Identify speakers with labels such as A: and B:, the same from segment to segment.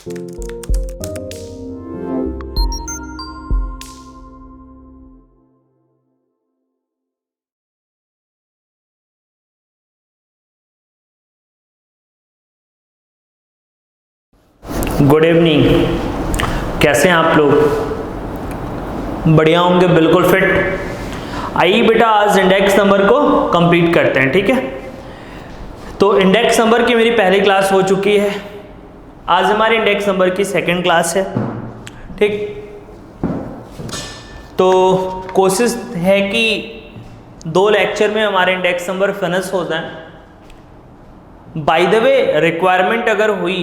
A: Good evening, कैसे हैं आप लोग? बढ़िया होंगे, बिल्कुल फिट। आइए बेटा आज इंडेक्स नंबर को कंप्लीट करते हैं, ठीक है। तो इंडेक्स नंबर की मेरी पहली क्लास हो चुकी है, आज हमारी इंडेक्स नंबर की सेकंड क्लास है, ठीक। तो कोशिश है कि 2 लेक्चर में हमारे इंडेक्स नंबर फिनिश हो जाए। बाय द वे रिक्वायरमेंट अगर हुई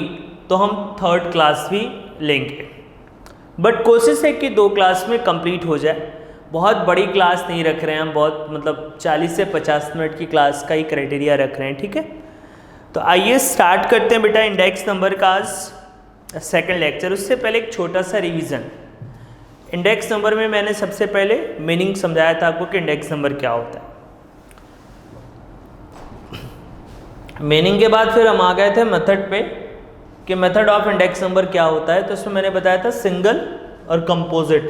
A: तो हम 3rd क्लास भी लेंगे, बट कोशिश है कि 2 क्लास में कंप्लीट हो जाए। बहुत बड़ी क्लास नहीं रख रहे हैं हम, बहुत मतलब 40 से 50 मिनट की क्लास का ही क्राइटेरिया रख रहे हैं, ठीक है। तो आइए स्टार्ट करते हैं बेटा इंडेक्स नंबर का आज सेकंड लेक्चर। उससे पहले एक छोटा सा रिवीजन। इंडेक्स नंबर में मैंने सबसे पहले मीनिंग समझाया था आपको कि इंडेक्स नंबर क्या होता है। मीनिंग के बाद फिर हम आ गए थे मेथड पे कि मेथड ऑफ इंडेक्स नंबर क्या होता है। तो उसमें मैंने बताया था सिंगल और कंपोजिट।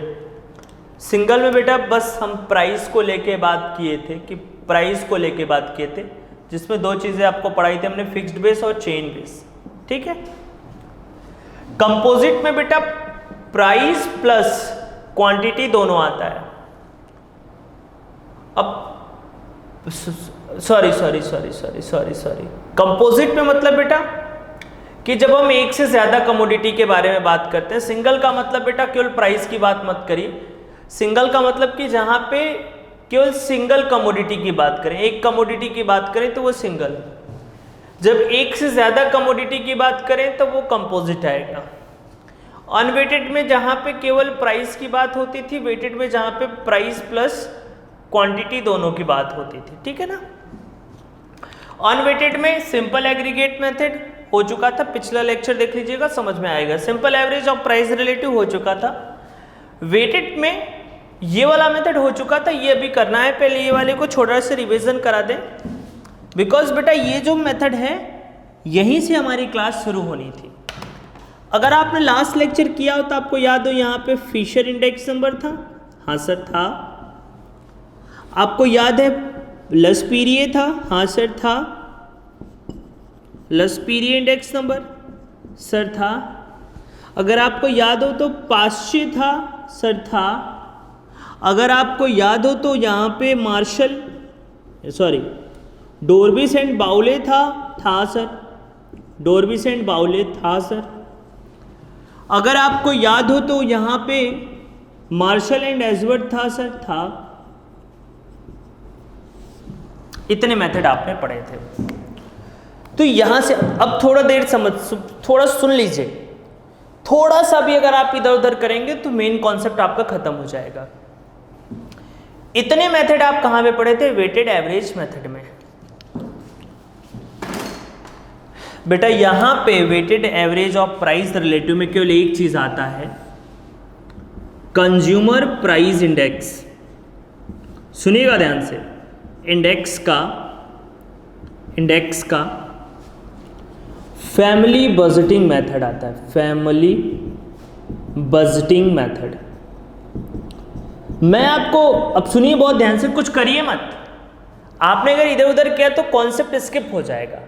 A: सिंगल में बेटा बस हम प्राइस को लेके बात किए थे कि प्राइस को लेके बात किए थे, जिसमें 2 चीज़ें आपको पढ़ाई थी हमने, फिक्स्ड बेस और चेन बेस, ठीक है। कंपोजिट में बेटा प्राइस प्लस क्वांटिटी दोनों आता है। अब सॉरी कंपोजिट में मतलब बेटा कि जब हम एक से ज्यादा कमोडिटी के बारे में बात करते हैं। सिंगल का मतलब बेटा केवल प्राइस की बात मत करिए। सिंगल का मतलब कि जहां पे केवल सिंगल कमोडिटी की बात करें, एक कमोडिटी की बात करें तो वो सिंगल। जब एक से ज्यादा कमोडिटी की बात करें तो वो कंपोजिट आएगा। अनवेटेड में जहां पे केवल प्राइस की बात होती थी, वेटेड में जहां पे प्राइस प्लस क्वांटिटी दोनों की बात होती थी, ठीक है ना। अनवेटेड में सिंपल एग्रीगेट मेथड हो चुका था, पिछला लेक्चर देख लीजिएगा, समझ में आएगा। Simple average of price relative हो चुका था। वेटेड में ये वाला मेथड हो चुका था, ये अभी करना है। पहले ये वाले को छोटा सा रिवीजन करा दें, बिकॉज बेटा ये जो मेथड है यहीं से हमारी क्लास शुरू होनी थी। अगर आपने लास्ट लेक्चर किया हो तो आपको याद हो यहाँ पे फिशर इंडेक्स नंबर था, हाँ सर था। आपको याद है लस्पीरिये था, हाँ सर था। लस्पीरिये इंडेक्स नंबर सर था। अगर आपको याद हो तो पाश्चे था, सर था। अगर आपको याद हो तो यहाँ पे डोर्बिस एंड बाउले था सर। डोर्बिस एंड बाउले था सर। अगर आपको याद हो तो यहाँ पे मार्शल एंड एजवर्ड था सर, था। इतने मेथड आपने पढ़े थे। तो यहां से अब थोड़ा सुन लीजिए। थोड़ा सा भी अगर आप इधर उधर करेंगे तो मेन कॉन्सेप्ट आपका खत्म हो जाएगा। इतने मेथड आप कहां पे पढ़े थे? वेटेड एवरेज मेथड में। बेटा यहां पे weighted average of price relative में केवल एक चीज आता है, कंज्यूमर प्राइस इंडेक्स। सुनिएगा ध्यान से, इंडेक्स का फैमिली बजटिंग मेथड आता है। Family budgeting method. मैं आपको, अब सुनिए बहुत ध्यान से, कुछ करिए मत। आपने अगर इधर उधर किया तो कॉन्सेप्ट स्किप हो जाएगा।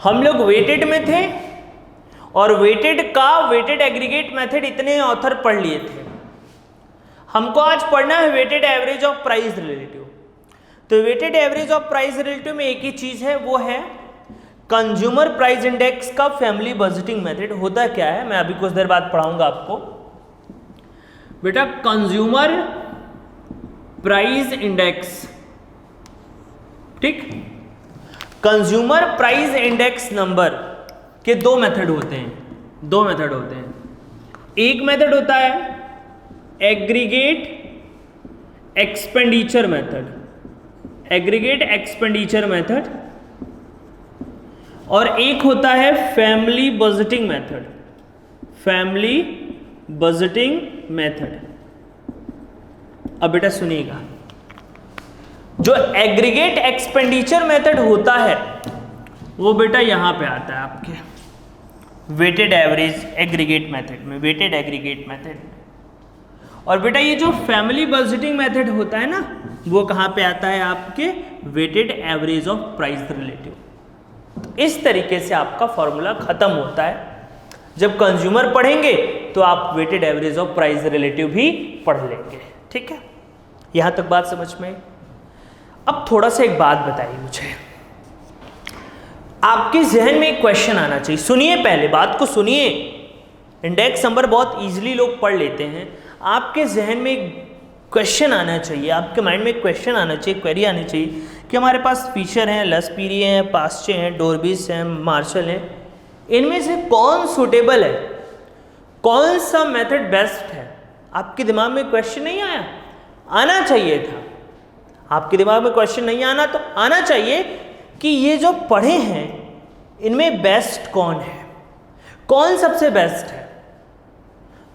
A: हम लोग वेटेड में थे और वेटेड एग्रीगेट मेथड इतने ऑथर पढ़ लिए थे। हमको आज पढ़ना है weighted average of price relative. तो weighted average of price relative में एक ही चीज है, वो है कंज्यूमर प्राइस इंडेक्स का फैमिली बजटिंग मेथड। होता क्या है मैं अभी कुछ देर बाद पढ़ाऊंगा आपको। बेटा कंज्यूमर प्राइस इंडेक्स, ठीक। कंज्यूमर प्राइस इंडेक्स नंबर के 2 मेथड होते हैं। एक मेथड होता है एग्रीगेट एक्सपेंडिचर मेथड, और एक होता है फैमिली बजटिंग मेथड। अब बेटा सुनिएगा, जो एग्रीगेट एक्सपेंडिचर मेथड होता है वो बेटा यहां पे आता है आपके। वेटेड एवरेज एग्रीगेट मेथड में, वेटेड एग्रीगेट मेथड में। और बेटा ये जो फैमिली बजटिंग मेथड होता है ना, वो कहाँ पे आता है? आपके weighted average of price relative. इस तरीके से आपका फॉर्मूला खत्म होता है। जब कंज्यूमर पढ़ेंगे तो आप weighted average of price relative भी पढ़ लेंगे। ठीक है, यहां तक बात समझ में? अब थोड़ा सा एक बात बताइए मुझे, आपके जहन में एक क्वेश्चन आना चाहिए। सुनिए, पहले बात को सुनिए। इंडेक्स नंबर बहुत इजीली लोग पढ़ लेते हैं। आपके जहन में एक क्वेश्चन आना चाहिए, आपके माइंड में एक क्वेश्चन आना चाहिए, क्वेरी आनी चाहिए कि हमारे पास फिशर हैं, लसपीरी हैं, पास्चे हैं, डोरबिस हैं, मार्शल हैं, इनमें से कौन सुटेबल है, कौन सा मेथड बेस्ट है? आपके दिमाग में क्वेश्चन नहीं आया? आना चाहिए था। आपके दिमाग में क्वेश्चन नहीं आना तो आना चाहिए कि ये जो पढ़े हैं इनमें बेस्ट कौन है, कौन सबसे बेस्ट है।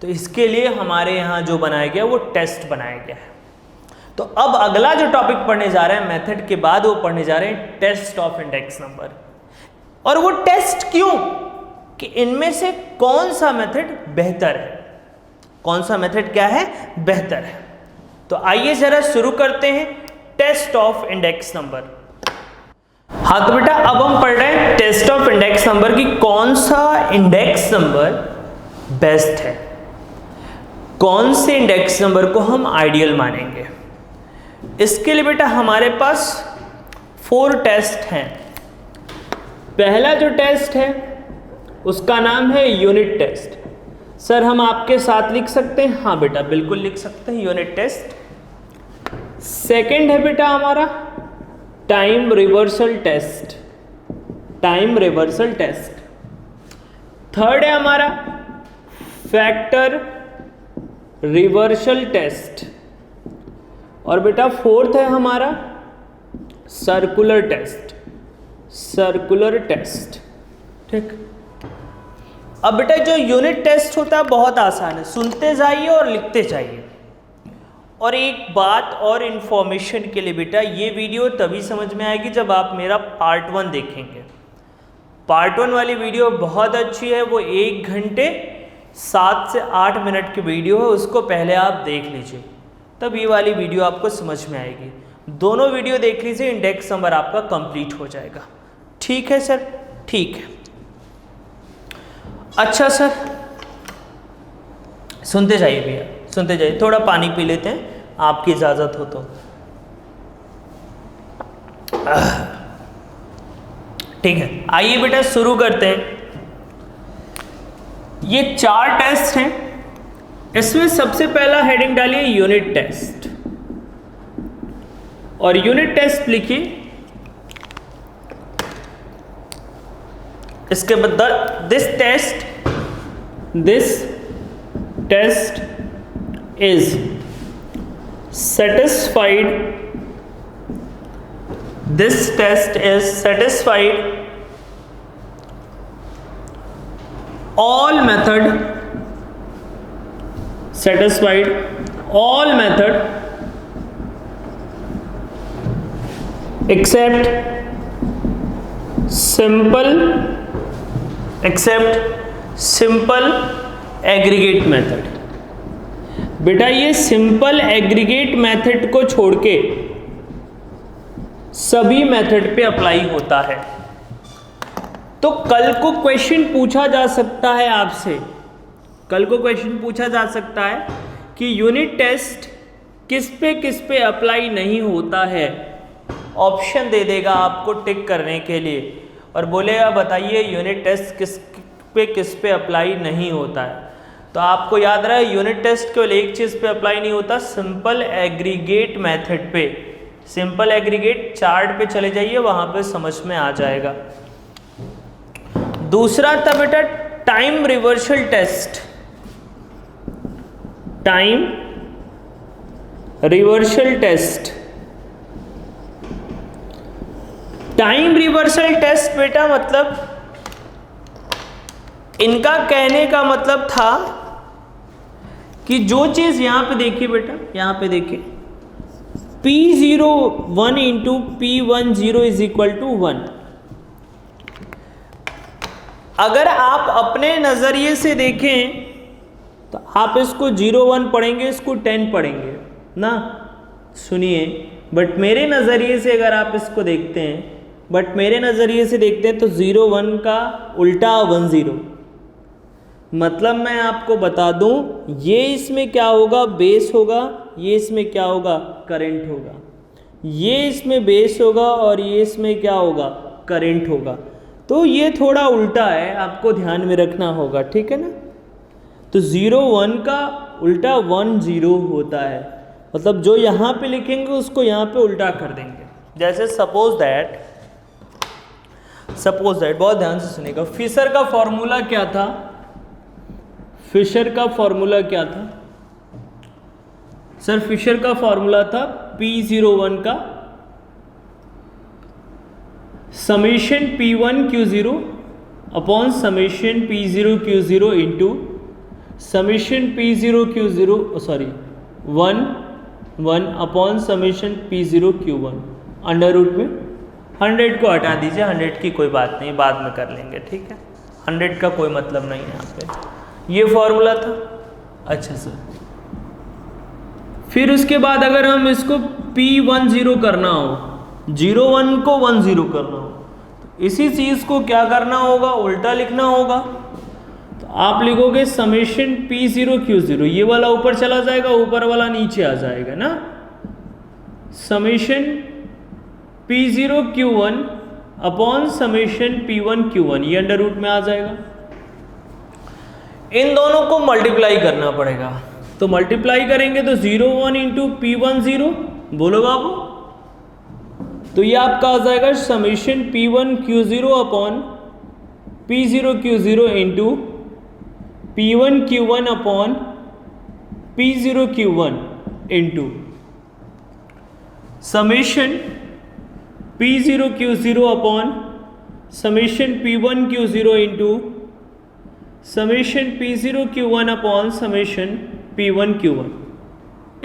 A: तो इसके लिए हमारे यहाँ जो बनाया गया वो टेस्ट बनाया गया है। तो अब अगला जो टॉपिक पढ़ने जा रहे हैं मेथड के बाद, वो पढ़ने जा रहे हैं टेस्ट ऑफ इंडेक्स नंबर। और वो टेस्ट क्यों? कि इनमें से कौन सा मेथड बेहतर है, कौन सा मेथड क्या है? बेहतर है। तो आइए जरा शुरू करते हैं टेस्ट ऑफ इंडेक्स नंबर। हाँ तो बेटा अब हम पढ़ रहे हैं टेस्ट ऑफ इंडेक्स नंबर की, कौन सा इंडेक्स नंबर बेस्ट है, कौन से इंडेक्स नंबर को हम आइडियल मानेंगे। इसके लिए बेटा हमारे पास 4 टेस्ट हैं। पहला जो टेस्ट है उसका नाम है यूनिट टेस्ट। सर हम आपके साथ लिख सकते हैं? हाँ बेटा बिल्कुल लिख सकते हैं, यूनिट टेस्ट। सेकंड है बेटा हमारा time reversal test, time reversal test. Third है हमारा फैक्टर रिवर्सल टेस्ट। और बेटा फोर्थ है हमारा सर्कुलर टेस्ट, सर्कुलर टेस्ट। ठीक, अब बेटा जो यूनिट टेस्ट होता है बहुत आसान है, सुनते जाइए और लिखते जाइए। और एक बात और इन्फॉर्मेशन के लिए बेटा, ये वीडियो तभी समझ में आएगी जब आप मेरा पार्ट 1 देखेंगे। पार्ट 1 वाली वीडियो बहुत अच्छी है, वो 1 घंटे 7 से 8 मिनट की वीडियो है, उसको पहले आप देख लीजिए, तब ये वाली वीडियो आपको समझ में आएगी। दोनों वीडियो देख लीजिए, इंडेक्स नंबर आपका कंप्लीट हो जाएगा। ठीक है सर? ठीक है। अच्छा सर सुनते जाइए भैया, सुनते जाइए। थोड़ा पानी पी लेते हैं, आपकी इजाज़त हो तो। ठीक है, आइए बेटा शुरू करते हैं। ये 4 टेस्ट हैं, इसमें सबसे पहला हेडिंग डालिए यूनिट टेस्ट, और यूनिट टेस्ट लिखिए। इसके बाद this test is satisfied, this test is satisfied all method, satisfied all method except simple aggregate method। बेटा ये सिंपल एग्रीगेट मेथड को छोड़ के सभी मेथड पे अप्लाई होता है। तो कल को क्वेश्चन पूछा जा सकता है आपसे, कल को क्वेश्चन पूछा जा सकता है कि यूनिट टेस्ट किस पे अप्लाई नहीं होता है। ऑप्शन दे देगा आपको टिक करने के लिए और बोलेगा बताइए यूनिट टेस्ट किस पे अप्लाई नहीं होता है। तो आपको याद रहे यूनिट टेस्ट केवल एक चीज़ पे अप्लाई नहीं होता, सिंपल एग्रीगेट मेथड पे। सिंपल एग्रीगेट चार्ट पे चले जाइए, वहां पे समझ में आ जाएगा। दूसरा था बेटा time reversal test, time reversal test. Time reversal test बेटा मतलब इनका कहने का मतलब था कि जो चीज यहां पे देखिए बेटा, यहां पे देखिए P01 into P10 is equal to 1। अगर आप अपने नज़रिए से देखें तो आप इसको 0 1 पढ़ेंगे, इसको 10 पढ़ेंगे ना, सुनिए। बट मेरे नज़रिए से अगर आप इसको देखते हैं, तो 0 1 का उल्टा 1 0। मतलब मैं आपको बता दूं, ये इसमें क्या होगा, बेस होगा, ये इसमें क्या होगा, करंट होगा। ये इसमें बेस होगा और ये इसमें क्या होगा, करंट होगा। तो ये थोड़ा उल्टा है, आपको ध्यान में रखना होगा, ठीक है ना। तो 0 1 का उल्टा 1 0 होता है। मतलब जो यहाँ पे लिखेंगे उसको यहाँ पे उल्टा कर देंगे। जैसे सपोज दैट बहुत ध्यान से सुनेगा, फिशर का फॉर्मूला क्या था, सर फिशर का फॉर्मूला था P01 का summation P1 Q0 upon summation P0 Q0 into summation P0 Q0 1 upon summation P0 Q1 under root में 100 को हटा दीजिए, 100 की कोई बात नहीं, बाद में कर लेंगे, ठीक है। 100 का कोई मतलब नहीं है यहाँ पे, ये फॉर्मूला था। अच्छा सर, फिर उसके बाद अगर हम इसको P10 करना हो, 0 1 को 1 0 करना हो, तो इसी चीज़ को क्या करना होगा, उल्टा लिखना होगा। तो आप लिखोगे समेशन P0 Q0, ये वाला ऊपर चला जाएगा, ऊपर वाला नीचे आ जाएगा ना, summation P0 Q1 upon summation P1 Q1, ये अंडर रूट में आ जाएगा। इन दोनों को मल्टीप्लाई करना पड़ेगा, तो मल्टीप्लाई करेंगे तो 0 1 इंटू P10, बोलो बाबू, तो ये आपका आ जाएगा summation P1 Q0 upon P0 Q0 into P1 Q1 upon P0 Q1 into summation P0 Q0 upon summation P1 Q0 into summation P0 Q1 upon summation P1 Q1।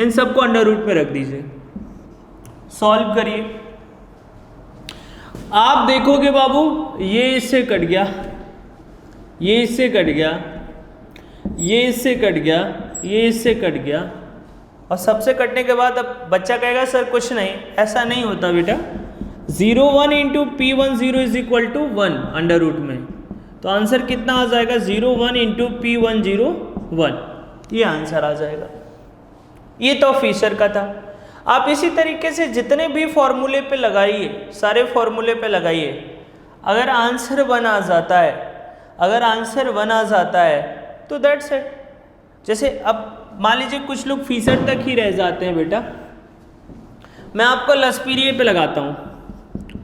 A: इन सबको under root में रख दीजिए, solve करिए। आप देखोगे बाबू, ये इससे cut गया, ये इससे कट गया, ये इससे कट गया, ये इससे कट गया, और सबसे कटने के बाद अब बच्चा कहेगा सर कुछ नहीं, ऐसा नहीं होता बेटा। 0 1 into P10 is equal to 1 under root में, तो आंसर कितना आ जाएगा, 0 1 इंटू P10 1, ये आंसर आ जाएगा। ये तो फिशर का था। आप इसी तरीके से जितने भी फॉर्मूले पे लगाइए, सारे फॉर्मूले पे लगाइए, अगर आंसर 1 आ जाता है, तो दैट्स इट। जैसे अब मान लीजिए कुछ लोग फीसद तक ही रह जाते हैं बेटा, मैं आपको लसपीरिये पे लगाता हूँ,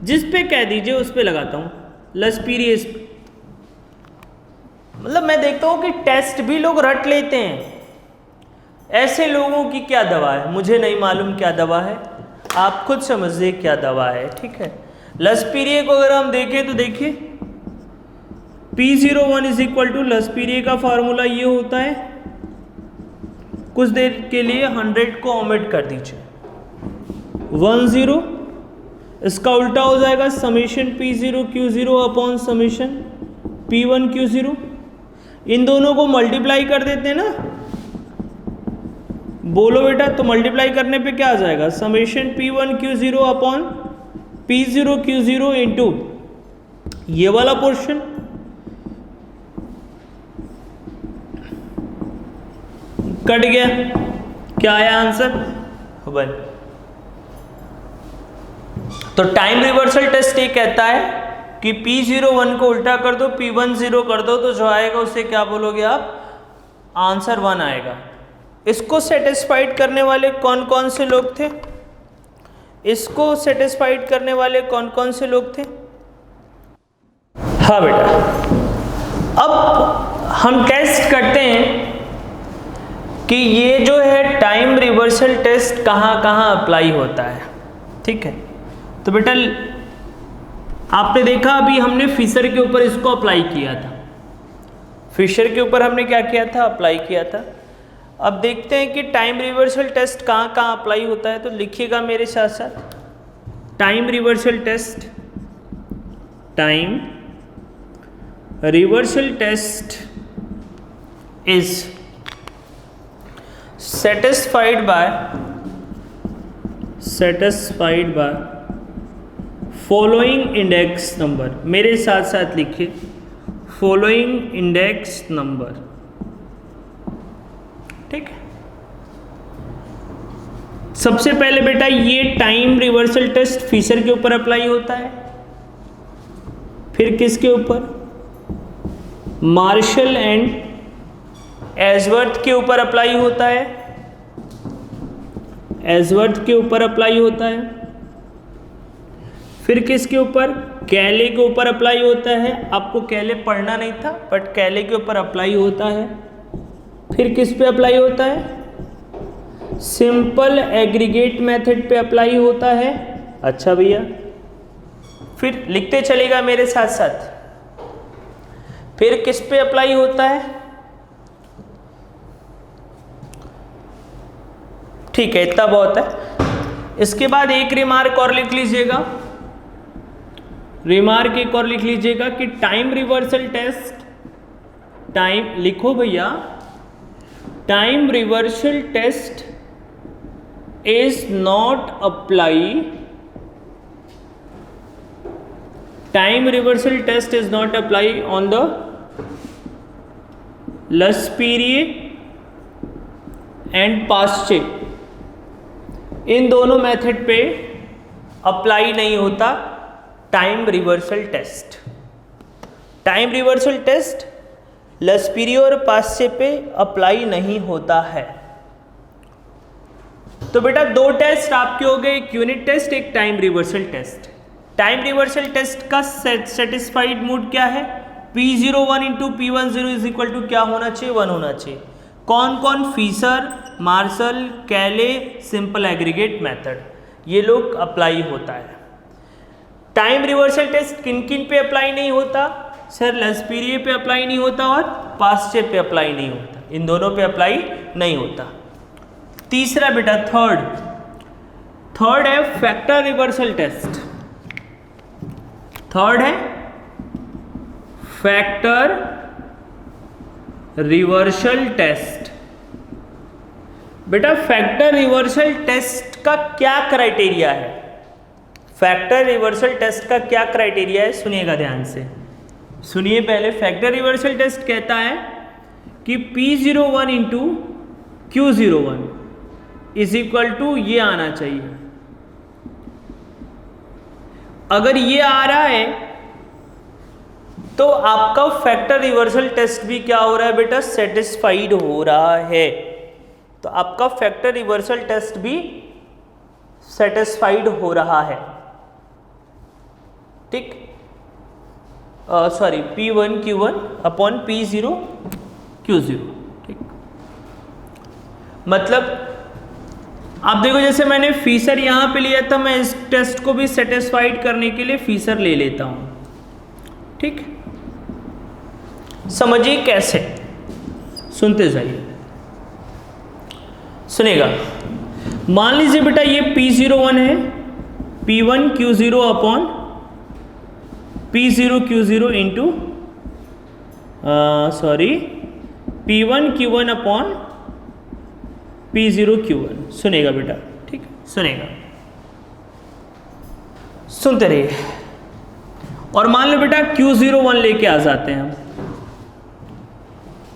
A: जिस पे कह दीजिए उस पे लगाता हूँ, लसपीरिये। मतलब मैं देखता हूँ कि टेस्ट भी लोग रट लेते हैं। ऐसे लोगों की क्या दवा है, मुझे नहीं मालूम क्या दवा है, आप खुद समझिए क्या दवा है, ठीक है। लसपीरिये को अगर हम देखें तो देखिए P01 इज इक्वल टू लसपीरिये का फॉर्मूला ये होता है, कुछ देर के लिए 100 को ओमिट कर दीजिए, 1 0, इसका उल्टा हो जाएगा summation P0 Q0 upon summation P1 Q0। इन दोनों को मल्टीप्लाई कर देते हैं ना, बोलो बेटा, तो मल्टीप्लाई करने पे क्या आ जाएगा, summation P1 Q0 upon P0 Q0 into ये वाला पोर्शन, कट गया, क्या आया आंसर 1। तो टाइम रिवर्सल टेस्ट ये कहता है कि P01 को उल्टा कर दो, P10 कर दो, तो जो आएगा उसे क्या बोलोगे आप, आंसर 1 आएगा। इसको सेटिस्फाइड करने वाले कौन कौन से लोग थे, इसको सेटिस्फाइड करने वाले कौन कौन से लोग थे? हाँ बेटा, अब हम टेस्ट करते हैं कि ये जो है टाइम रिवर्सल टेस्ट कहाँ कहाँ अप्लाई होता है, ठीक है। तो बेटा आपने देखा अभी हमने फिशर के ऊपर इसको अप्लाई किया था, फिशर के ऊपर हमने क्या किया था, अप्लाई किया था। अब देखते हैं कि टाइम रिवर्सल टेस्ट कहाँ कहाँ अप्लाई होता है, तो लिखिएगा मेरे साथ साथ, time reversal test, time reversal test is satisfied by following index number. मेरे साथ साथ लिखिए फॉलोइंग इंडेक्स नंबर। ठीक है, सबसे पहले बेटा ये टाइम रिवर्सल टेस्ट फिशर के ऊपर अप्लाई होता है, फिर किसके ऊपर, मार्शल एंड एजवर्थ के ऊपर अप्लाई होता है, एजवर्थ के ऊपर अप्लाई होता है, फिर किसके ऊपर, कैले के ऊपर अप्लाई होता है। आपको कैले पढ़ना नहीं था बट कैले के ऊपर अप्लाई होता है। फिर किस पे अप्लाई होता है, सिंपल एग्रीगेट मेथड पे अप्लाई होता है। अच्छा भैया, फिर लिखते चलेगा मेरे साथ साथ, फिर किस पे अप्लाई होता है। ठीक है, इतना बहुत है। इसके बाद एक रिमार्क और लिख लीजिएगा, रिमार्क एक और लिख लीजिएगा कि टाइम रिवर्सल टेस्ट, टाइम लिखो भैया, time reversal test is not apply, time reversal test is not apply on the Laspeyres and Paasche. इन दोनों मेथड पे अप्लाई नहीं होता time reversal test. Time reversal test Laspeyres और पास्चे पे apply नहीं होता है। तो बेटा दो टेस्ट आपके हो गए, एक यूनिट टेस्ट, एक time reversal test. Time reversal test का सेटिस्फाइड मोड क्या है, P01 into P10 is equal to क्या होना चाहिए, 1 होना चाहिए। कौन कौन, फिशर, मार्शल, कैले, सिंपल एग्रीगेट मेथड, ये लोग अप्लाई होता है। टाइम रिवर्सल टेस्ट किन किन पे अप्लाई नहीं होता, सर लस्पीरिये पे अप्लाई नहीं होता और पास्चे पे अप्लाई नहीं होता, इन दोनों पे अप्लाई नहीं होता। तीसरा बेटा थर्ड है फैक्टर रिवर्सल टेस्ट। थर्ड है फैक्टर रिवर्सल टेस्ट। बेटा फैक्टर रिवर्सल टेस्ट का क्या क्राइटेरिया है, फैक्टर रिवर्सल टेस्ट का क्या क्राइटेरिया है, सुनिएगा ध्यान से, सुनिए पहले। फैक्टर रिवर्सल टेस्ट कहता है कि P01 into Q01 is equal to ये आना चाहिए। अगर ये आ रहा है तो आपका फैक्टर रिवर्सल टेस्ट भी क्या हो रहा है बेटा, सेटिस्फाइड हो रहा है। तो आपका फैक्टर रिवर्सल टेस्ट भी सेटिस्फाइड हो रहा है। ठीक, sorry P1 Q1 upon P0 Q0। ठीक, मतलब आप देखो जैसे मैंने फीसर यहां पे लिया था, मैं इस टेस्ट को भी सेटिस्फाइड करने के लिए फीसर ले लेता हूं। ठीक, समझिए कैसे, सुनते जाइए, सुनेगा। मान लीजिए बेटा ये P01 है, P1 Q0 upon P0 Q0 into sorry P1 Q1 upon P0 Q1। सुनेगा बेटा, ठीक है, सुनेगा, सुनते रहिए। और मान लो बेटा Q01 लेके आ जाते हैं हम।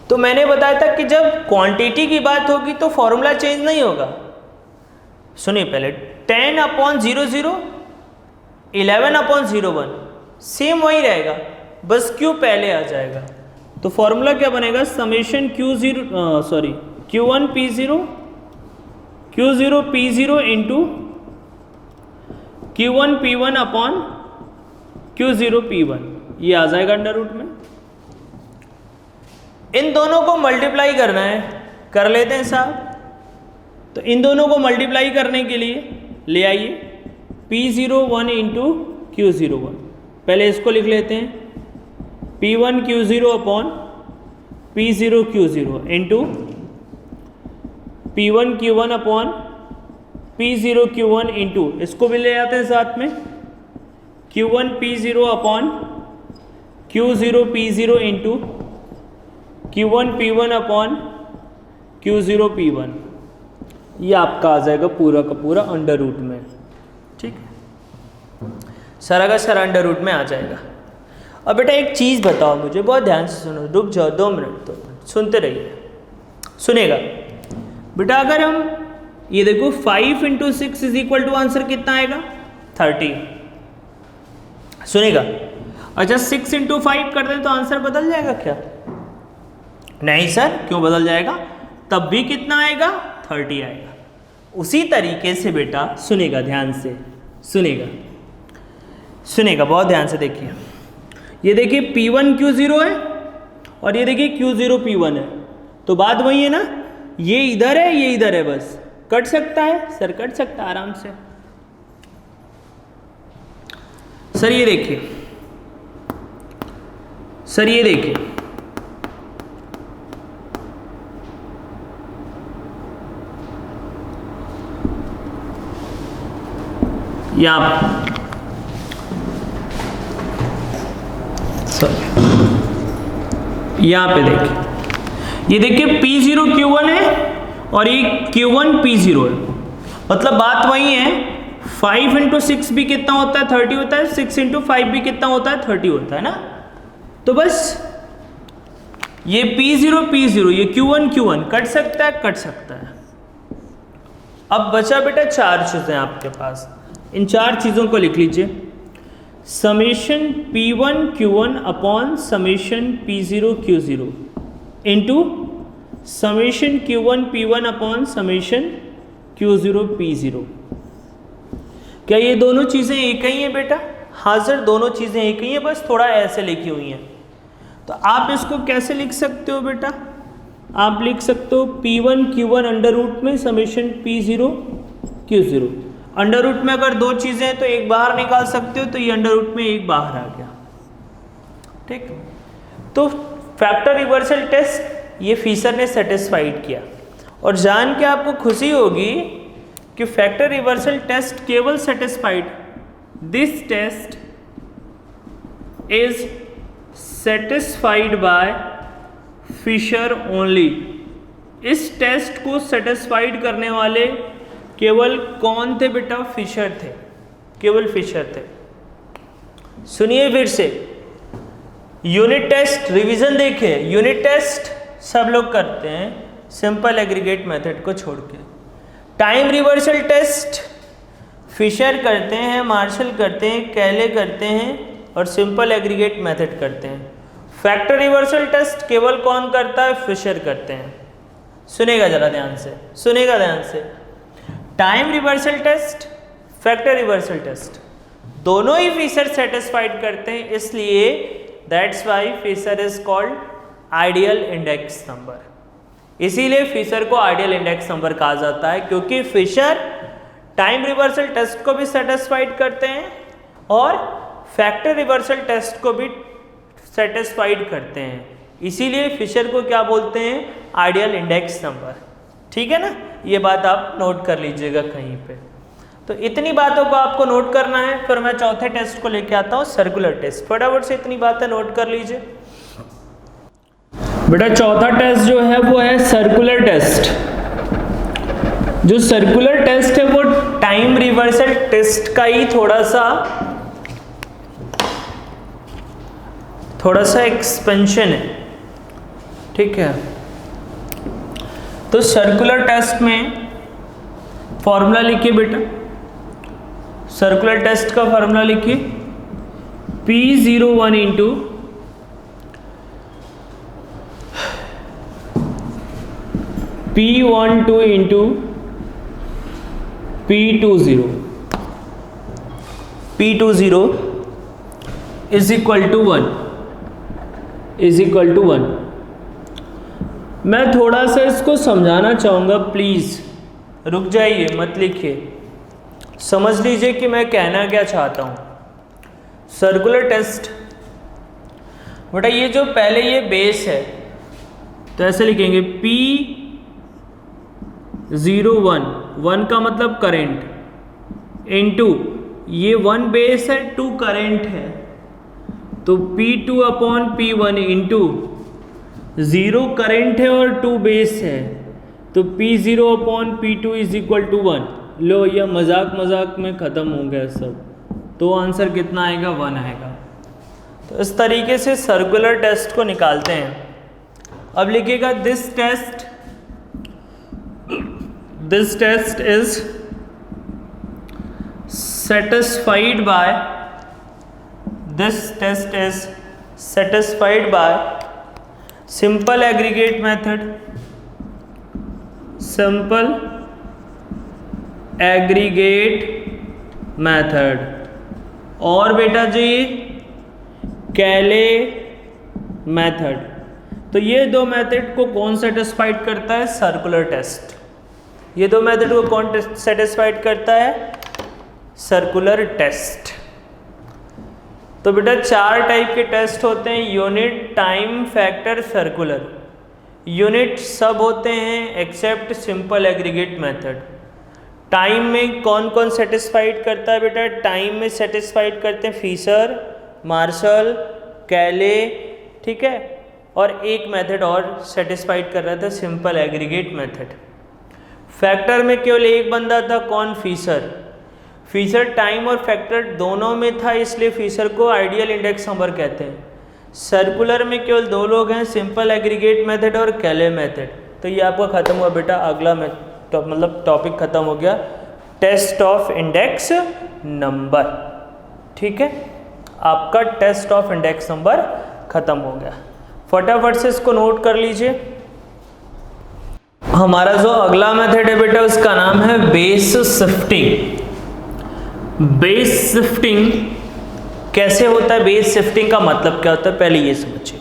A: तो मैंने बताया था कि जब क्वांटिटी की बात होगी तो फॉर्मूला चेंज नहीं होगा। सुनिए पहले, 10 अपॉन 00, 11 अपॉन 01 सेम वही रहेगा, बस Q पहले आ जाएगा। तो फॉर्मूला क्या बनेगा, summation Q1 P0 Q0 P0 into Q1 P1 upon Q0 P1, ये आ जाएगा अंडर रूट में। इन दोनों को मल्टीप्लाई करना है, कर लेते हैं साहब। तो इन दोनों को मल्टीप्लाई करने के लिए ले आइए P01 इंटू Q01, पहले इसको लिख लेते हैं P1 Q0 upon P0 Q0 into P1 Q1 upon P0 Q1 into, इसको भी ले आते हैं साथ में, Q1 P0 upon Q0 P0 into Q1 P1 upon Q0 P1, ये आपका आ जाएगा पूरा का पूरा अंडर रूट में। ठीक है, सारा का सारा अंडर रूट में आ जाएगा। अब बेटा एक चीज़ बताओ मुझे, बहुत ध्यान से सुनो, रुक जाओ 2 मिनट सुनते रहिए, सुनेगा बेटा। अगर हम ये देखो 5 into 6 is equal to answer कितना आएगा 30, सुनेगा। अच्छा 6 इंटू 5 कर दें तो आंसर बदल जाएगा क्या? नहीं सर, क्यों बदल जाएगा? तब भी कितना आएगा 30 आएगा। उसी तरीके से बेटा सुनेगा, ध्यान से सुनेगा, सुनेगा बहुत ध्यान से देखिए। ये देखिए P1 Q0 है और ये देखिए Q0 P1 है, तो बात वही है ना, ये इधर है ये इधर है, बस कट सकता है सर, कट सकता है आराम से। सर ये देखिए, सर ये देखिए, यहां पे देखिए, ये देखिए P0 Q1 है और ये Q1 P0 है, मतलब बात वही है। 5 इंटू 6 भी कितना होता है 30 होता है, 6 इंटू 5 भी कितना होता है 30 होता है ना। तो बस ये P0 P0 ये Q1 Q1 कट सकता है, कट सकता है। अब बचा बेटा 4 चीजें आपके पास, इन 4 चीजों को लिख लीजिए। Summation P1 Q1 upon summation P0 Q0 into summation Q1 P1 upon summation Q0 P0। क्या ये दोनों चीज़ें एक ही हैं बेटा? हाँ सर, दोनों चीज़ें एक ही हैं, बस थोड़ा ऐसे लिखी हुई हैं। तो आप इसको कैसे लिख सकते हो बेटा? आप लिख सकते हो P1 Q1 अंडर रूट में summation P0 Q0। Under root में अगर 2 चीज़ें हैं तो एक बाहर निकाल सकते हो, तो ये अंडर रूट में एक बाहर आ गया। ठीक, तो फैक्टर रिवर्सल टेस्ट ये फीसर ने सेटिस्फाइड किया। और जान के आपको खुशी होगी कि फैक्टर रिवर्सल टेस्ट केवल satisfied, this test is satisfied by Fisher only. इस टेस्ट को सेटिस्फाइड करने वाले केवल कौन थे बेटा? फिशर थे, केवल फिशर थे। सुनिए फिर से, यूनिट टेस्ट रिवीजन देखिए, यूनिट टेस्ट सब लोग करते हैं सिंपल एग्रीगेट मेथड को छोड़ के। टाइम रिवर्सल टेस्ट फिशर करते हैं, मार्शल करते हैं, कैले करते हैं और सिंपल एग्रीगेट मेथड करते हैं। फैक्टर रिवर्सल टेस्ट केवल कौन करता है? फिशर करते हैं। सुनेगा जरा ध्यान से, सुनेगा ध्यान से। Time reversal test, factor reversal test दोनों ही फिशर सेटिस्फाइड करते हैं, इसलिए that's why Fisher is called ideal index number. इसीलिए फिशर को आइडियल इंडेक्स नंबर कहा जाता है, क्योंकि फिशर टाइम रिवर्सल टेस्ट को भी सेटिस्फाइड करते हैं और फैक्टर रिवर्सल टेस्ट को भी सेटिस्फाइड करते हैं। इसीलिए फिशर को क्या बोलते हैं? Ideal index number. ठीक है ना, ये बात आप नोट कर लीजिएगा कहीं पे। तो इतनी बातों को आपको नोट करना है, फिर मैं चौथे टेस्ट को लेके आता हूँ, सर्कुलर टेस्ट। फटाफट से इतनी बातें नोट कर लीजिए बेटा। चौथा टेस्ट जो है वो है सर्कुलर टेस्ट। जो सर्कुलर टेस्ट है वो टाइम रिवर्सल टेस्ट का ही थोड़ा सा एक्सपेंशन है। ठीक है, तो सर्कुलर टेस्ट में फॉर्मूला लिखिए बेटा। सर्कुलर टेस्ट का फॉर्मूला लिखिए, P01 into P12 into P20 is equal to 1 is equal to 1। मैं थोड़ा सा इसको समझाना चाहूँगा, प्लीज़ रुक जाइए, मत लिखिए, समझ लीजिए कि मैं कहना क्या चाहता हूँ। सर्कुलर टेस्ट बेटा, ये जो पहले ये बेस है तो ऐसे लिखेंगे P01, 1 का मतलब करंट, इनटू ये 1 बेस है 2 करंट है, तो तो P2 upon P1 into 0 current है और 2 बेस है, तो P0 upon P2 is equal to 1। लो यह मजाक में ख़त्म हो गया सब, तो आंसर कितना आएगा? 1 आएगा। तो इस तरीके से सर्कुलर टेस्ट को निकालते हैं। अब लिखिएगा this test is satisfied by simple aggregate method, और बेटा जी कैले मेथड। तो ये दो मेथड को कौन सेटिस्फाइड करता है? Circular test. ये दो मेथड को कौन सेटिस्फाइड करता है? Circular test. तो बेटा 4 टाइप के टेस्ट होते हैं, unit, time, factor, circular. Unit सब होते हैं except simple aggregate method. Time में कौन कौन सेटिस्फाइड करता है बेटा? टाइम में सेटिस्फाइड करते हैं फिशर, मार्शल, कैले, ठीक है, और एक मेथड और सेटिस्फाइड कर रहा था, सिंपल एग्रीगेट मेथड। फैक्टर में केवल एक बंदा था, कौन? फिशर टाइम और फैक्टर दोनों में था, इसलिए फिशर को आइडियल इंडेक्स नंबर कहते हैं। सर्कुलर में केवल 2 लोग हैं, सिंपल एग्रीगेट मेथड और कैले मेथड। तो ये आपका खत्म हुआ बेटा, अगला मतलब टॉपिक खत्म हो गया, टेस्ट ऑफ इंडेक्स नंबर। ठीक है, आपका टेस्ट ऑफ इंडेक्स नंबर खत्म हो गया। फटाफट से इसको नोट कर लीजिए। हमारा जो अगला मेथड है बेटा उसका नाम है बेस शिफ्टिंग। बेस शिफ्टिंग कैसे होता है? बेस शिफ्टिंग का मतलब क्या होता है पहले ये समझिए।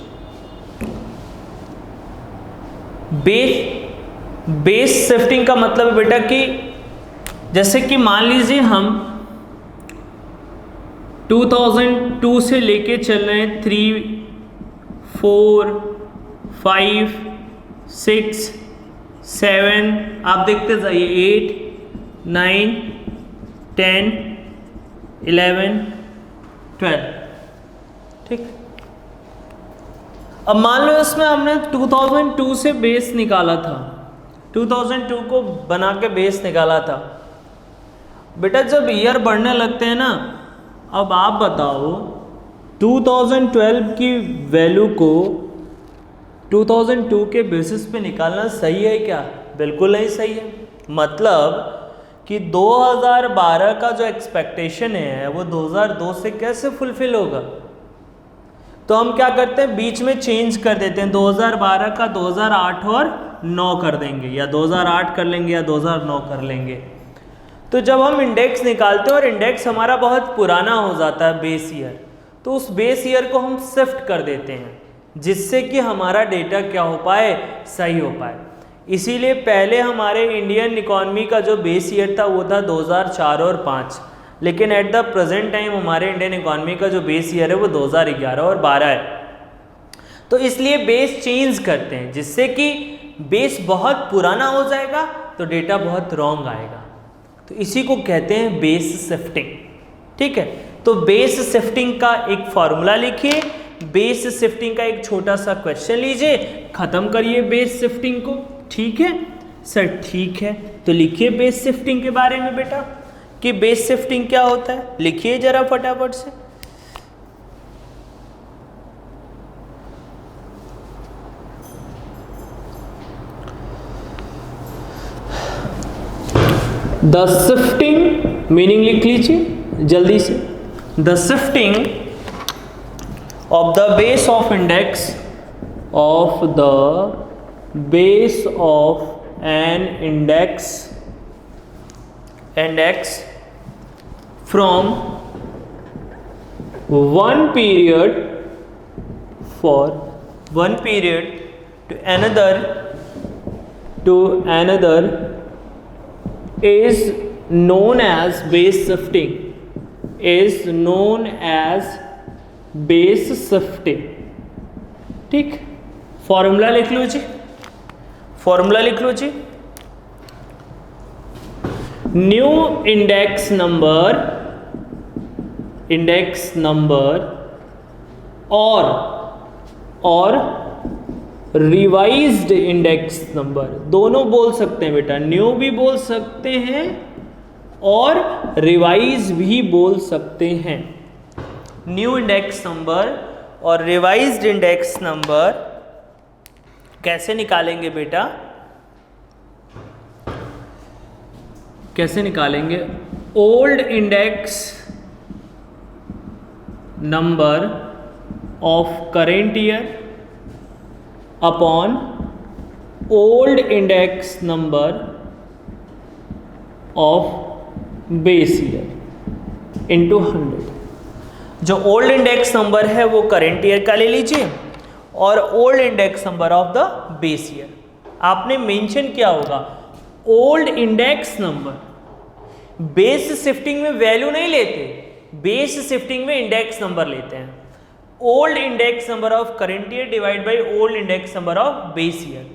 A: बेस शिफ्टिंग का मतलब है बेटा कि जैसे कि मान लीजिए हम 2002 से लेके चल रहे हैं 3, 4, 5, 6, 7, आप देखते जाइए 8, 9, 10, 11, 12, ठीक। अब मान लो इसमें हमने 2002 से बेस निकाला था, 2002 को बना के बेस निकाला था। बेटा जब ईयर बढ़ने लगते हैं ना, अब आप बताओ 2012 की वैल्यू को 2002 के बेसिस पे निकालना सही है क्या? बिल्कुल नहीं सही है। मतलब कि 2012 का जो एक्सपेक्टेशन है वो 2002 से कैसे फुलफिल होगा? तो हम क्या करते हैं, बीच में चेंज कर देते हैं, 2012 का 2008 और 9 कर देंगे, या 2008 कर लेंगे या 2009 कर लेंगे। तो जब हम इंडेक्स निकालते हैं और इंडेक्स हमारा बहुत पुराना हो जाता है बेस ईयर, तो उस बेस ईयर को हम शिफ्ट कर देते हैं जिससे कि हमारा डेटा क्या हो पाए? सही हो पाए। इसीलिए पहले हमारे इंडियन इकॉनमी का जो बेस ईयर था वो था 2004 और 5, लेकिन एट द प्रेजेंट टाइम हमारे इंडियन इकॉनमी का जो बेस ईयर है वो 2011 और 12 है। तो इसलिए बेस चेंज करते हैं, जिससे कि बेस बहुत पुराना हो जाएगा तो डेटा बहुत रॉन्ग आएगा। तो इसी को कहते हैं बेस शिफ्टिंग। ठीक है, तो बेस शिफ्टिंग का एक फॉर्मूला लिखिए, बेस शिफ्टिंग का एक छोटा सा क्वेश्चन लीजिए, खत्म करिए बेस शिफ्टिंग को। ठीक है सर, ठीक है। तो लिखिए बेस शिफ्टिंग के बारे में बेटा कि बेस शिफ्टिंग क्या होता है, लिखिए जरा फटाफट से। द शिफ्टिंग मीनिंग लिख लीजिए जल्दी से। The shifting of the base of index of the base of an index from one period to another is known as base shifting, ठीक। फॉर्मूला लिख लो जी, फॉर्मूला लिख लो जी। न्यू इंडेक्स नंबर और revised index number, दोनों बोल सकते हैं बेटा, new भी बोल सकते हैं और रिवाइज भी बोल सकते हैं। न्यू इंडेक्स नंबर और रिवाइज्ड इंडेक्स नंबर कैसे निकालेंगे बेटा? कैसे निकालेंगे? Old index number of current year upon old index number of base year into 100। जो ओल्ड इंडेक्स नंबर है वो करेंट ईयर का ले लीजिए और old index number of the base year. आपने मेंशन किया होगा old index number, base shifting में वैल्यू नहीं लेते, बेस शिफ्टिंग में इंडेक्स नंबर लेते हैं। Old index number of current year divide by old index number of base year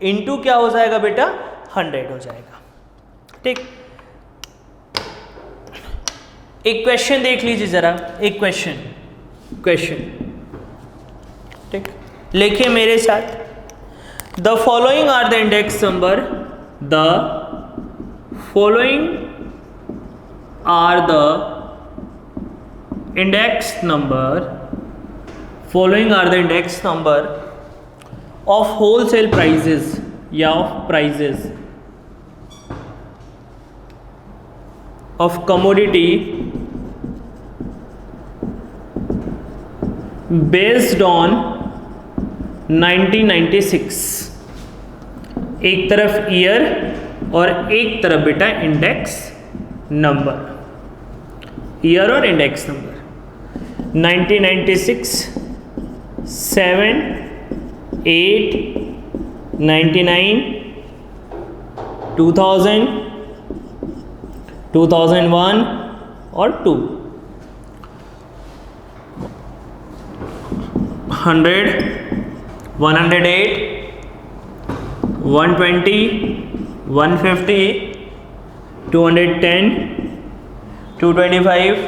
A: into क्या हो जाएगा बेटा? 100 हो जाएगा। ठीक, एक क्वेश्चन देख लीजिए जरा, एक क्वेश्चन ठीक, लिखिए मेरे साथ। The following are the index number, the following are the index number, following are the index number of wholesale prices या of prices of commodity based on 1996। एक तरफ ईयर और एक तरफ बेटा इंडेक्स नंबर, ईयर और इंडेक्स नंबर। 1996, 7, 8, 99, 2000, 2001 और 2, 100, 108, 120, 150, 210, 225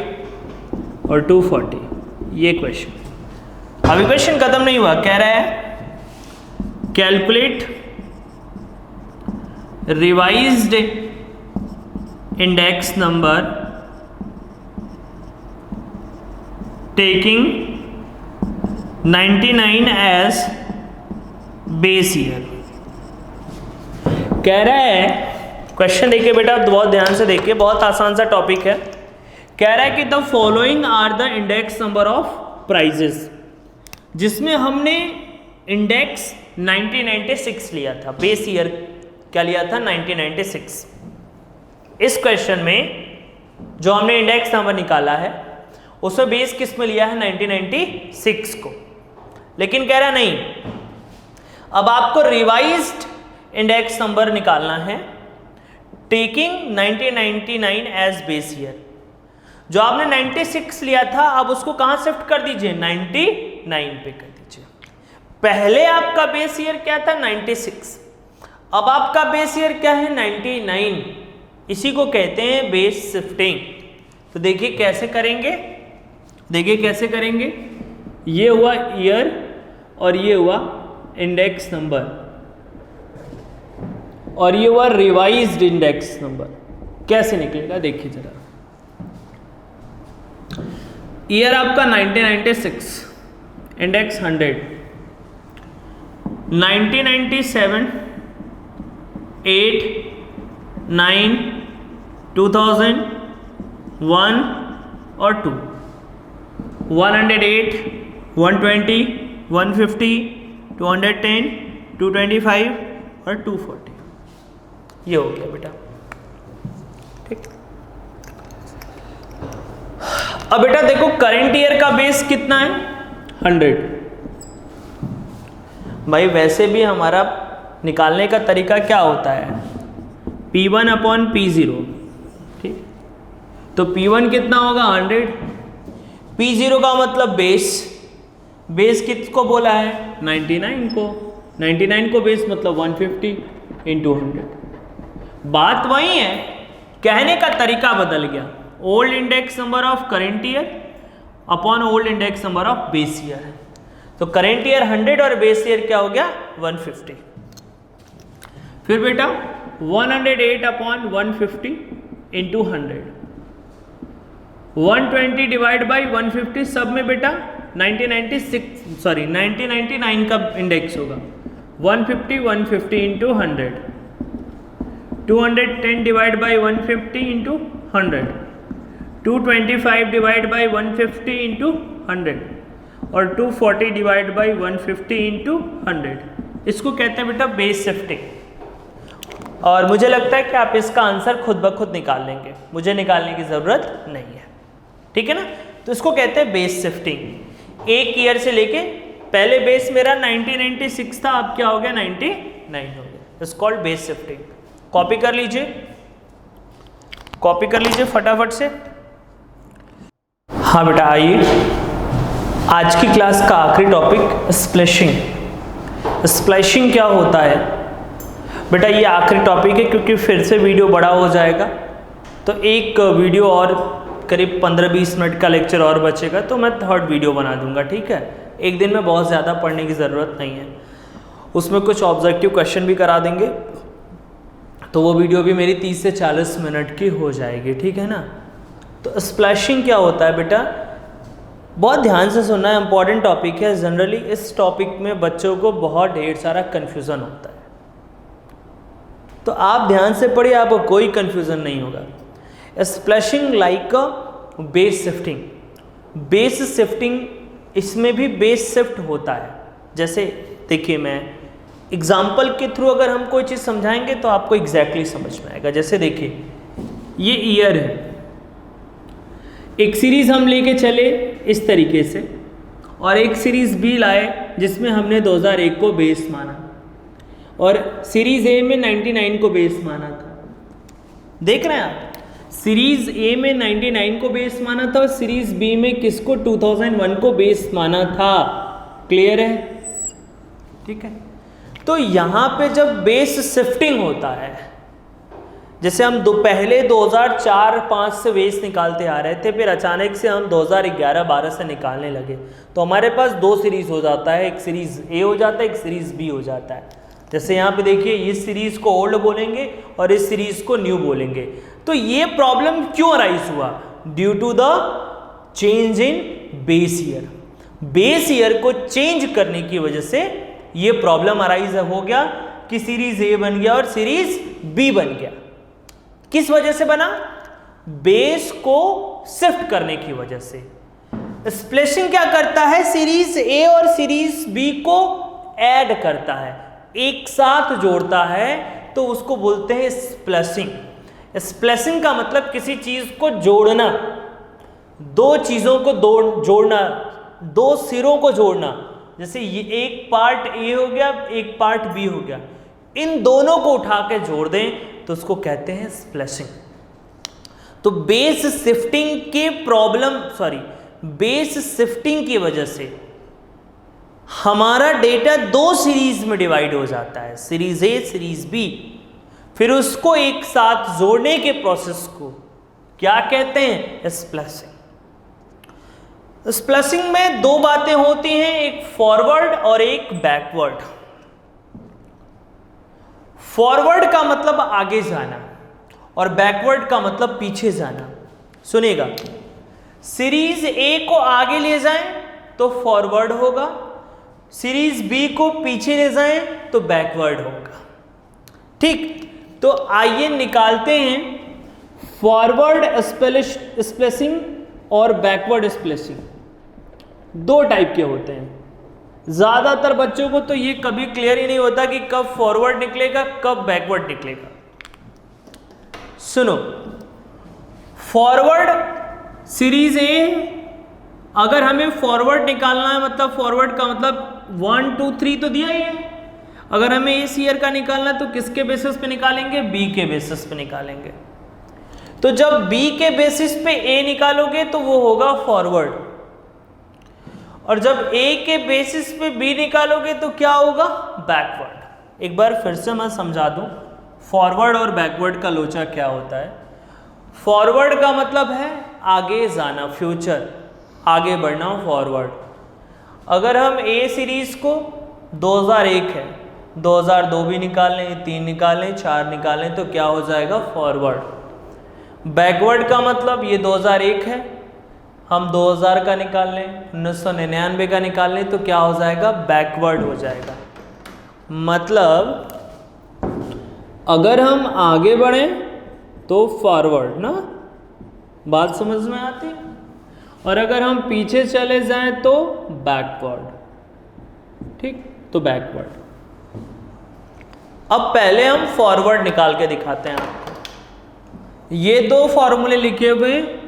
A: और 240। ये क्वेश्चन, अभी क्वेश्चन खत्म नहीं हुआ। कह रहा है calculate revised index number taking 99 as base year. कह रहा है, क्वेश्चन देखिए बेटा, बहुत ध्यान से देखिए, बहुत आसान सा टॉपिक है। कह रहा है कि the following are the index number of prices, जिसमें हमने इंडेक्स 1996 लिया था, बेस ईयर क्या लिया था? 1996। इस क्वेश्चन में जो हमने इंडेक्स नंबर निकाला है उसमें बेस किस में लिया है? 1996 को। लेकिन कह रहा नहीं, अब आपको रिवाइज्ड इंडेक्स नंबर निकालना है टेकिंग 1999 एज बेस ईयर। जो आपने 96 लिया था अब उसको कहां शिफ्ट कर दीजिए? 99 पे कर दीजिए। पहले आपका बेस ईयर क्या था? 96। अब आपका बेस ईयर क्या है? 99। इसी को कहते हैं बेस शिफ्टिंग। तो देखिए कैसे करेंगे, देखिए कैसे करेंगे। ये हुआ ईयर और ये हुआ इंडेक्स नंबर और ये हुआ रिवाइज्ड इंडेक्स नंबर। कैसे निकलेगा देखिए जरा। ईयर आपका 1996, इंडेक्स 100, 1997, 8, 9, 2000, 1 और 2, 108, 120, 150, 210, 225 और 240। ये हो गया बेटा। ठीक, अब बेटा देखो करंट ईयर का बेस कितना है? 100। भाई वैसे भी हमारा निकालने का तरीका क्या होता है? P1 upon P0। ठीक, तो P1 कितना होगा? 100। P0 का मतलब बेस, बेस किसको बोला है? 99 को। 99 को बेस मतलब 150 इंटू 100। बात वही है, कहने का तरीका बदल गया। Old index number of current year upon old index number of base year. तो करेंट ईयर 100 और बेस ईयर क्या हो गया 150। फिर बेटा 108 अपॉन 150 इंटू 100, 120 डिवाइड बाई 150, सब में बेटा 1999 का इंडेक्स होगा। 150 into 100, 210 divide by 150 into 100, 225 divide by 150 into 100 और 240 डिवाइड बाई 150 इंटू 100। इसको कहते हैं बेटा बेस शिफ्टिंग। और मुझे लगता है कि आप इसका आंसर खुद ब खुद निकाल लेंगे, मुझे निकालने की ज़रूरत नहीं है, ठीक है ना। तो इसको कहते हैं बेस शिफ्टिंग। एक ईयर से लेके पहले बेस मेरा 1996 था, अब क्या हो गया 99 हो गया। It's called base shifting. Copy कर लीजिए, कॉपी कर लीजिए फटाफट से। हाँ बेटा आइए, आज की क्लास का आखिरी टॉपिक स्प्लैशिंग। स्प्लैशिंग क्या होता है बेटा, ये आखिरी टॉपिक है क्योंकि फिर से वीडियो बड़ा हो जाएगा, तो एक वीडियो और करीब 15-20 मिनट का लेक्चर और बचेगा, तो मैं थर्ड वीडियो बना दूंगा, ठीक है। एक दिन में बहुत ज़्यादा पढ़ने की ज़रूरत नहीं है, उसमें कुछ ऑब्जेक्टिव क्वेश्चन भी करा देंगे, तो वो वीडियो भी मेरी 30 से 40 मिनट की हो जाएगी, ठीक है ना। तो स्प्लैशिंग क्या होता है बेटा, बहुत ध्यान से सुनना है, इंपॉर्टेंट टॉपिक है। जनरली इस टॉपिक में बच्चों को बहुत ढेर सारा कन्फ्यूज़न होता है, तो आप ध्यान से पढ़िए, आपको कोई कन्फ्यूज़न नहीं होगा। Splashing like base shifting. Base shifting, इसमें भी बेस शिफ्ट होता है। जैसे देखिए, मैं एग्जाम्पल के थ्रू अगर हम कोई चीज़ समझाएंगे तो आपको एग्जैक्टली समझ में आएगा। जैसे देखिए, ये ईयर है, एक सीरीज़ हम लेके चले इस तरीके से, और एक सीरीज़ बी लाए जिसमें हमने 2001 को बेस माना, और सीरीज़ ए में 99 को बेस माना था। देख रहे हैं आप, सीरीज़ ए में 99 को बेस माना था और सीरीज़ बी में किसको 2001 को बेस माना था। क्लियर है, ठीक है। तो यहाँ पे जब बेस शिफ्टिंग होता है, जैसे हम पहले 2004-05 से बेस निकालते आ रहे थे, फिर अचानक से हम 2011-12 से निकालने लगे, तो हमारे पास दो सीरीज़ हो जाता है, एक सीरीज़ ए हो जाता है, एक सीरीज़ बी हो जाता है। जैसे यहाँ पे देखिए, इस सीरीज़ को ओल्ड बोलेंगे और इस सीरीज़ को न्यू बोलेंगे। तो ये प्रॉब्लम क्यों अराइज हुआ? Due to the change in base year. Base year को चेंज करने की वजह से ये प्रॉब्लम अराइज हो गया कि सीरीज ए बन गया और सीरीज बी बन गया। किस वजह से बना? बेस को शिफ्ट करने की वजह से। स्प्लैशिंग क्या करता है? सीरीज ए और सीरीज बी को ऐड करता है, एक साथ जोड़ता है, तो उसको बोलते हैं स्प्लैशिंग। स्प्लैशिंग का मतलब किसी चीज को जोड़ना, दो चीजों को जोड़ना, दो सिरों को जोड़ना। जैसे ये एक पार्ट ए हो गया, एक पार्ट बी हो गया, इन दोनों को उठा के जोड़ दें तो उसको कहते हैं स्प्लैशिंग। तो बेस शिफ्टिंग के बेस शिफ्टिंग की वजह से हमारा डेटा दो सीरीज में डिवाइड हो जाता है, सीरीज ए, सीरीज बी। फिर उसको एक साथ जोड़ने के प्रोसेस को क्या कहते हैं? स्प्लैशिंग। स्प्लैशिंग में दो बातें होती हैं, एक फॉरवर्ड और एक बैकवर्ड। फॉरवर्ड का मतलब आगे जाना और बैकवर्ड का मतलब पीछे जाना। सुनिएगा, सीरीज ए को आगे ले जाएं तो फॉरवर्ड होगा, सीरीज बी को पीछे ले जाएं तो बैकवर्ड होगा। ठीक, तो आइए निकालते हैं फॉरवर्ड स्प्लैशिंग और बैकवर्ड स्प्लैशिंग। दो टाइप के होते हैं। ज़्यादातर बच्चों को तो ये कभी क्लियर ही नहीं होता कि कब फॉरवर्ड निकलेगा, कब बैकवर्ड निकलेगा। सुनो, फॉरवर्ड सीरीज ए, अगर हमें फॉरवर्ड निकालना है, मतलब फॉरवर्ड का मतलब 1, 2, 3 तो दिया ही है। अगर हमें इस ईयर का निकालना है तो किसके बेसिस पे निकालेंगे? बी के बेसिस पे निकालेंगे। तो जब बी के बेसिस पे ए निकालोगे तो वो होगा फॉरवर्ड, और जब ए के बेसिस पे बी निकालोगे तो क्या होगा? बैकवर्ड। एक बार फिर से मैं समझा दूं, फॉरवर्ड और बैकवर्ड का लोचा क्या होता है। फॉरवर्ड का मतलब है आगे जाना, फ्यूचर, आगे बढ़ना हो फॉरवर्ड। अगर हम ए सीरीज को 2001 है, 2002 भी निकाल लें, 3 निकाल लें, 4 निकाल लें तो क्या हो जाएगा फॉरवर्ड। बैकवर्ड का मतलब ये 2001 है, हम 2000 का निकाल लें, 1999 का निकाल लें तो क्या हो जाएगा बैकवर्ड हो जाएगा। मतलब अगर हम आगे बढ़ें तो फॉरवर्ड ना, बात समझ में आती है, और अगर हम पीछे चले जाएं तो बैकवर्ड। ठीक, तो बैकवर्ड। अब पहले हम फॉरवर्ड निकाल के दिखाते हैं आपको। ये दो फॉर्मूले लिखे हुए हैं,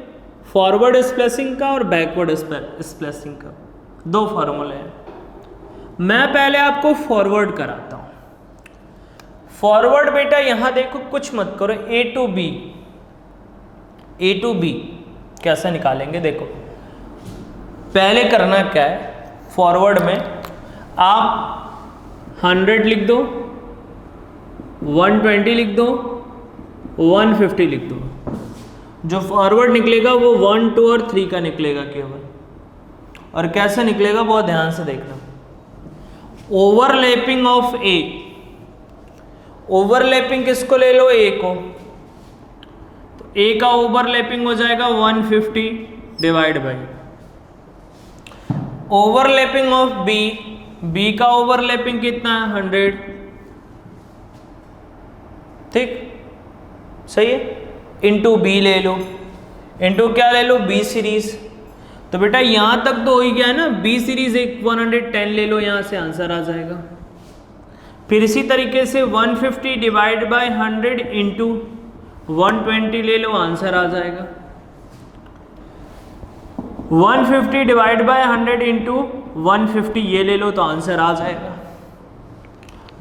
A: फॉरवर्ड स्प्लेसिंग का और बैकवर्ड स्प्लेसिंग का, दो फॉर्मूले हैं। मैं पहले आपको फॉरवर्ड कराता हूं। फॉरवर्ड बेटा यहां देखो, कुछ मत करो, ए टू बी कैसे निकालेंगे देखो। पहले करना क्या है, फॉरवर्ड में आप 100 लिख दो, 120 लिख दो, 150 लिख दो। जो फॉरवर्ड निकलेगा वो 1, 2 और 3 का निकलेगा केवल। और कैसे निकलेगा बहुत ध्यान से देखना। ओवरलैपिंग ऑफ ए, ओवरलैपिंग किसको ले लो, ए को, तो ए का ओवरलैपिंग हो जाएगा 150 divide by overlapping of B, B का ओवरलैपिंग कितना है 100। ठीक, सही है, इंटू बी ले लो, इंटू क्या ले लो, बी सीरीज। तो बेटा यहां तक तो हो ही गया ना, बी सीरीज एक 110 ले लो, यहां से आंसर आ जाएगा। फिर इसी तरीके से 150 डिवाइड बाय 100 इंटू 120 ले लो, आंसर आ जाएगा। 150 डिवाइड बाय 100 इंटू 150 ये ले लो तो आंसर आ जाएगा।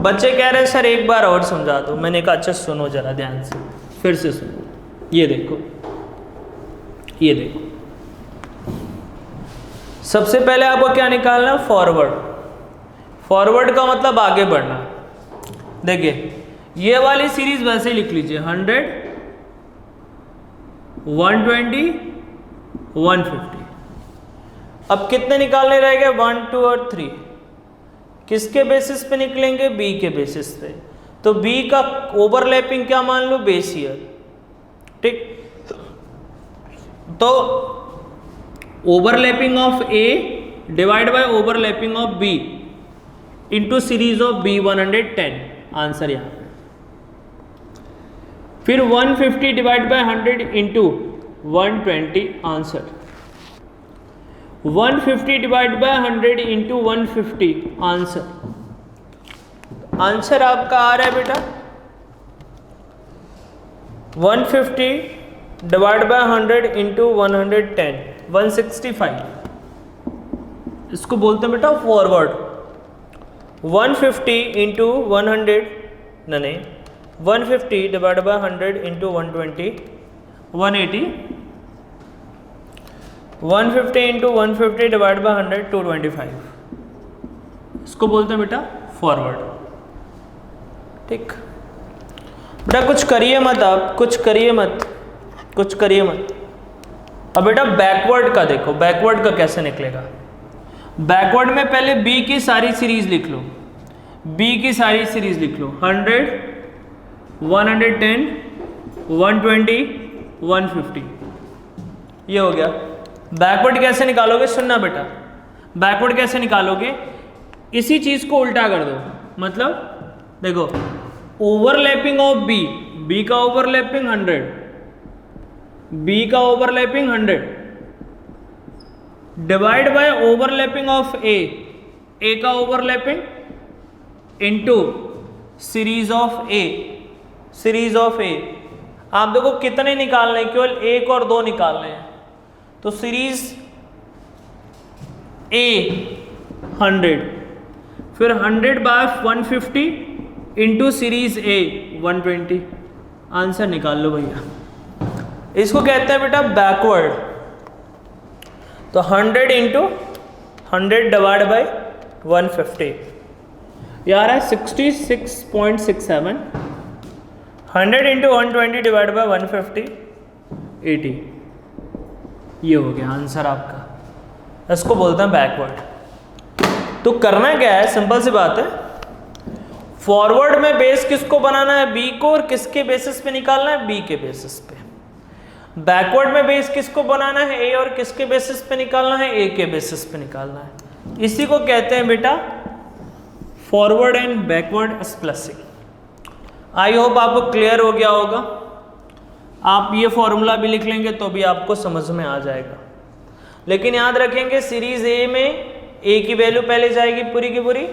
A: बच्चे कह रहे हैं सर एक बार और समझा दो। मैंने कहा अच्छा सुनो जरा ध्यान से, फिर से सुनो। ये देखो, ये देखो, सबसे पहले आपको क्या निकालना, फॉरवर्ड। फॉरवर्ड का मतलब आगे बढ़ना। देखिए ये वाली सीरीज वैसे ही लिख लीजिए, 100, 120, 150। अब कितने निकालने रह गए, 1, 2 और 3। किसके बेसिस पे निकलेंगे, बी के बेसिस पे। तो बी का ओवरलैपिंग क्या मान लो, बेस ईयर। ठीक, तो overlapping of A divide by overlapping of B into series of B 110, answer यहां पे। फिर 150 divide by 100 into 120, answer. 150 divide by 100 into 150, answer. Answer आपका आ रहा है बेटा 150 डिवाइड बाय 100 इंटू 110, 165। इसको बोलते हैं बेटा फॉरवर्ड। 150 इंटू 100, नहीं 150 divide by 100 into 120, 180। 150 into 150 divide by 100, 225। इसको बोलते हैं बेटा फॉरवर्ड। ठीक बेटा, कुछ करिए मत आप, कुछ करिए मत, कुछ करिए मत। अब बेटा बैकवर्ड का देखो, बैकवर्ड का कैसे निकलेगा। बैकवर्ड में पहले बी की सारी सीरीज लिख लो, बी की सारी सीरीज लिख लो, 100, 110, 120, 150, ये हो गया। बैकवर्ड कैसे निकालोगे, सुनना बेटा, बैकवर्ड कैसे निकालोगे, इसी चीज को उल्टा कर दो। मतलब देखो ओवरलैपिंग ऑफ बी, बी का ओवरलैपिंग 100, बी का overlapping 100 divide by overlapping of A, A का overlapping into series of A, series of A. आप देखो कितने निकालने हैं, केवल 1 और 2 निकालने हैं। तो सीरीज ए 100, फिर 100 by 150 into series A 120, answer निकाल लो भैया। इसको कहते हैं बेटा बैकवर्ड। तो 100 इंटू 100 डिवाइड बाय 150, यार है 66.67। 100 इंटू 120 डिवाइड बाय 150, 80। ये हो गया आंसर आपका। इसको बोलते हैं बैकवर्ड। तो करना क्या है, सिंपल सी बात है, फॉरवर्ड में बेस किसको बनाना है, बी को, और किसके बेसिस पे निकालना है, बी के बेसिस पे। बैकवर्ड में बेस किसको बनाना है, ए, और किसके बेसिस पे निकालना है, ए के बेसिस पे निकालना है। इसी को कहते हैं बेटा forward and backward splicing. I hope आपको क्लियर हो गया होगा। आप ये फॉर्मूला भी लिख लेंगे तो भी आपको समझ में आ जाएगा। लेकिन याद रखेंगे सीरीज ए में ए की वैल्यू पहले जाएगी पूरी की पूरी,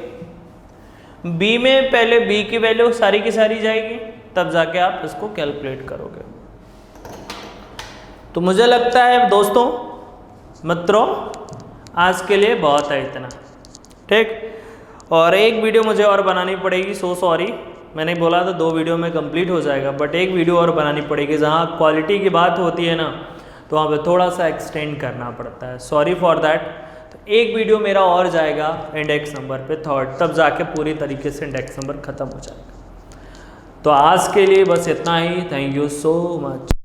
A: बी में पहले बी की वैल्यू सारी की सारी जाएगी, तब जाके आप इसको कैलकुलेट करोगे। तो मुझे लगता है दोस्तों मित्रों आज के लिए बहुत है इतना, ठीक। और एक वीडियो मुझे और बनानी पड़ेगी, सो सॉरी, मैंने बोला था 2 वीडियो में कंप्लीट हो जाएगा, बट एक वीडियो और बनानी पड़ेगी। जहाँ क्वालिटी की बात होती है ना, तो वहाँ पे थोड़ा सा एक्सटेंड करना पड़ता है, सॉरी फॉर दैट। तो एक वीडियो मेरा और जाएगा इंडेक्स नंबर पे 3rd, तब जाके पूरी तरीके से इंडेक्स नंबर ख़त्म हो जाएगा। तो आज के लिए बस इतना ही। Thank you so much.